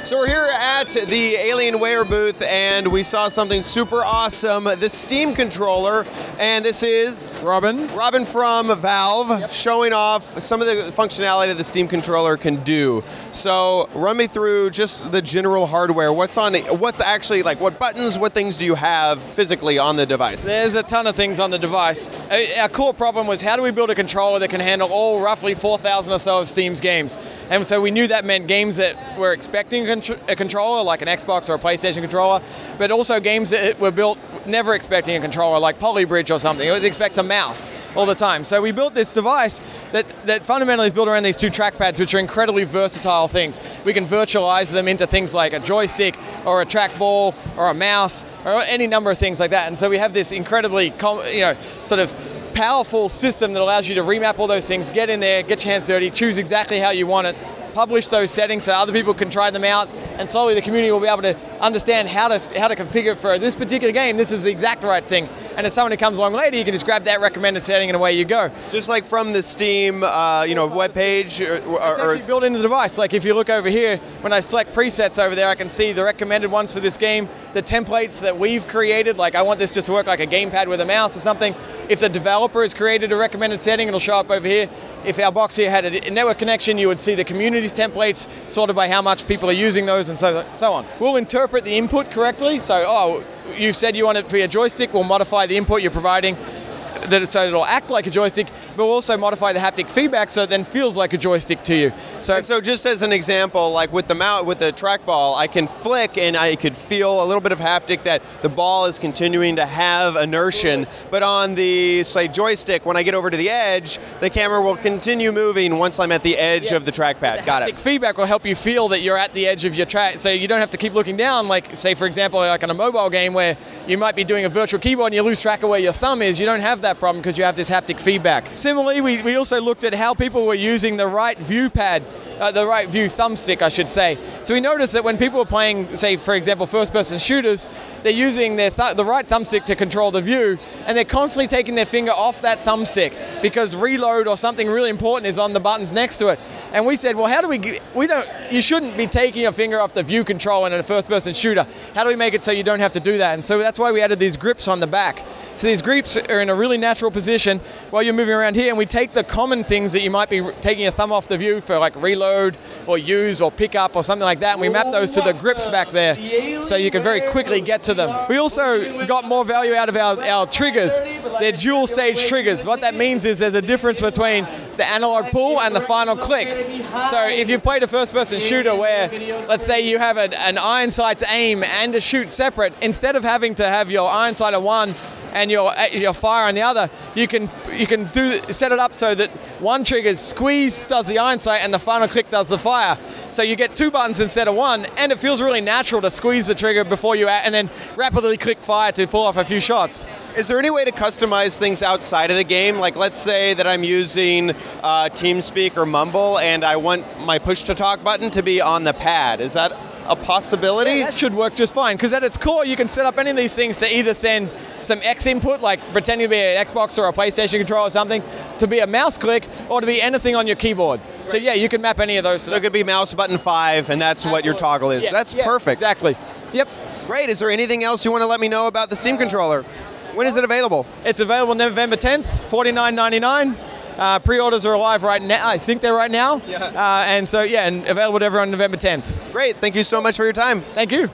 So we're here at the Alienware booth, and we saw something super awesome, the Steam controller, and this is Robin from Valve, showing off some of the functionality that the Steam controller can do. So run me through just the general hardware. What's actually, like, what buttons, what things do you have physically on the device? There's a ton of things on the device. Our core problem was, how do we build a controller that can handle all roughly 4,000 or so of Steam's games? And so we knew that meant games that were expecting a controller, like an Xbox or a PlayStation controller, but also games that were built never expecting a controller, like Polybridge or something. It expects a mouse all the time. So we built this device that fundamentally is built around these two trackpads, which are incredibly versatile things. We can virtualize them into things like a joystick or a trackball or a mouse or any number of things like that. And so we have this incredibly, sort of powerful system that allows you to remap all those things, get in there, get your hands dirty, choose exactly how you want it, publish those settings so other people can try them out, and slowly the community will be able to understand how to configure for this particular game. This is the exact right thing. And if someone who comes along later, you can just grab that recommended setting and away you go. Just like from the Steam, web page, or built into the device. Like if you look over here, when I select presets over there, I can see the recommended ones for this game, the templates that we've created. Like I want this just to work like a gamepad with a mouse or something. If the developer has created a recommended setting, it'll show up over here. If our box here had a network connection, you would see the community's templates sorted by how much people are using those and so on. We'll interpret the input correctly. So, you said you want it to be a joystick, we'll modify the input you're providing so it'll act like a joystick, but we'll also modify the haptic feedback so it then feels like a joystick to you. So just as an example, like with the trackball, I can flick and I could feel a little bit of haptic that the ball is continuing to have inertia, but on the, say, joystick, when I get over to the edge, the camera will continue moving once I'm at the edge of the trackpad. Got it. Haptic feedback will help you feel that you're at the edge of your track, so you don't have to keep looking down, like, say, for example, like in a mobile game where you might be doing a virtual keyboard and you lose track of where your thumb is. You don't have that problem because you have this haptic feedback. Similarly, we also looked at how people were using the right view pad, the right view thumbstick, I should say. So we noticed that when people were playing, say, for example, first-person shooters, they're using the right thumbstick to control the view, and they're constantly taking their finger off that thumbstick because reload or something really important is on the buttons next to it. And we said, well, how do you shouldn't be taking your finger off the view control in a first-person shooter. How do we make it so you don't have to do that? And so that's why we added these grips on the back. So these grips are in a really natural position while you're moving around here, and we take the common things that you might be taking your thumb off the view for, like reload or use or pick up or something like that, and we map those to the grips back there so you can very quickly get to them. We also got more value out of our triggers. They're dual stage triggers. What that means is there's a difference between the analog pull and the final click. So if you played a first-person shooter where, let's say you have an iron sights aim and a shoot separate, instead of having to have your iron sight on one and your fire on the other, you can set it up so that one trigger's squeeze does the iron sight and the final click does the fire. So you get two buttons instead of one, and it feels really natural to squeeze the trigger before you and then rapidly click fire to pull off a few shots. Is there any way to customize things outside of the game? Like, let's say that I'm using TeamSpeak or Mumble and I want my push-to-talk button to be on the pad. Is that a possibility? Yeah, that should work just fine, because at its core you can set up any of these things to either send some X input, like pretending to be an Xbox or a PlayStation controller or something, to be a mouse click, or to be anything on your keyboard. Right. So yeah, you can map any of those. So it could be mouse button 5, and that's what your toggle is. Yeah, that's perfect. Exactly. Yep. Great. Is there anything else you want to let me know about the Steam controller? When is it available? It's available November 10th, $49.99. Pre-orders are alive right now. I think they're right now. Yeah. And available to everyone November 10th. Great. Thank you so much for your time. Thank you.